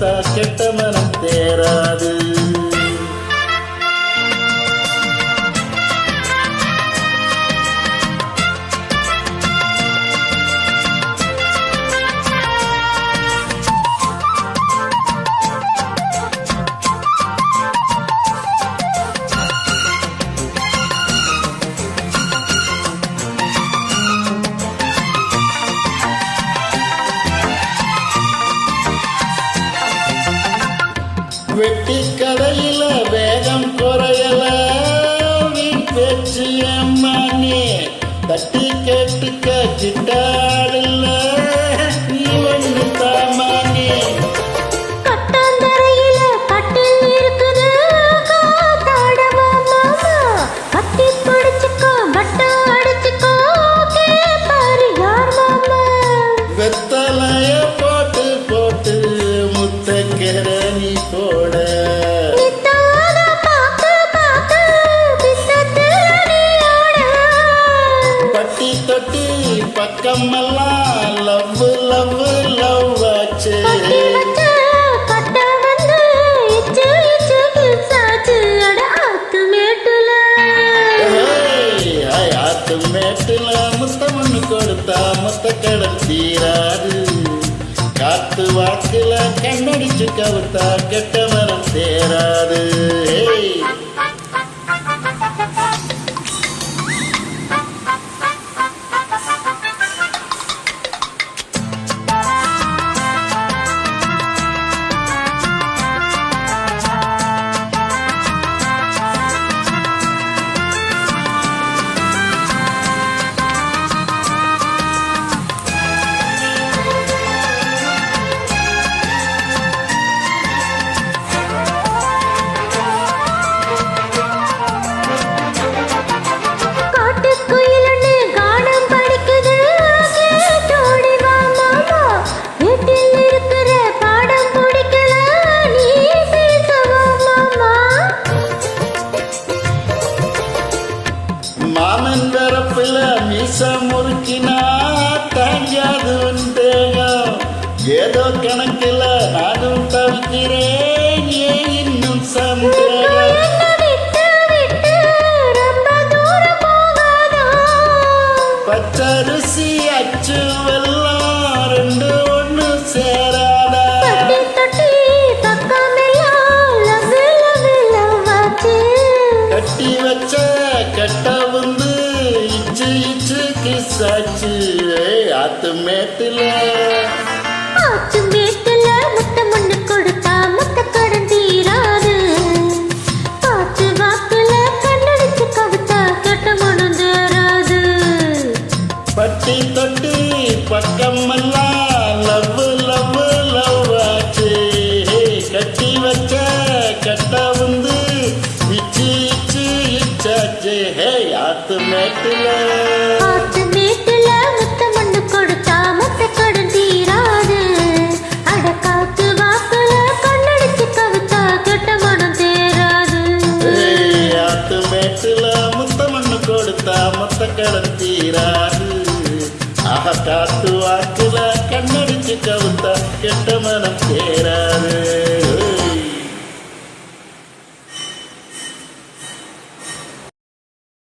கவுத்தா கெட்ட மனம் தேராது. வெட்டி கடையில வேகம் குறையல வீண் பேச்சு அம்மானே தட்டி கேட்டுக்க சிட்டாடல நீ ஒன்று தாமானே. கட்டாந்தரையில கட்டில் இருக்குது காத்தாடவா மாமா கட்டி பிடிச்சுக்கோ பட்டா அடிச்சுக்கோ கேப்பாரு யார் மாமா. வெத்தலைய போட்டு போட்டு முத்தக்கர நீ போட பட்டி தொட்டி பக்கமெல்லாம் லவ் லவ் லவ் ஆச்சு. ஆத்து மேட்டுல முத்தமண்ணு கொடுத்தா முத்த கடல் தீராது. காத்து வாக்குல கண்ணடிச்சு கவுத்தா கெட்ட மனம் தேராது. மாமன் வரப்புல மீச முறுக்கினா தாங்காது தேகம். ஏதோ கணக்குல நானும் தவிக்கிறேன் ஏன் இன்னும் சந்தேகம். பச்சரிசி அச்சு வெல்லம் ரெண்டு ஒண்ணு சேராதா. கட்டி வச்ச கட்ட வந்து இச்சு இச்சு கிசாச்சு. ஆத்து மேட்டுல முத்தமண்ணு கொடுத்தா முத்த கடன் தீராது. காத்து வாக்குல கண்ணடிச்சு கவுத்தா கெட்ட மனம் தேராது. பட்டி தொட்டி பக்கமெல்லாம் லவ் லவ் லவ் ஆச்சு. கட்டி வச்ச கட்ட வந்து இச்சு இச்சு இச்சாச்சு. ஆத்து மேட்டுல முத்தமண்ணு கொடுத்தா முத்த கடன் தீராது. அட காத்து வாக்குல கண்ணடிச்சு கவுத்தா கெட்ட மனம் தேராது. ஆத்து மேட்டுல முத்தமண்ணு கொடுத்தா மொத்த கடன் தீராது. காத்து வாக்குல கண்ணடிச்சு கவுத்தா கெட்ட மனம் தேராது.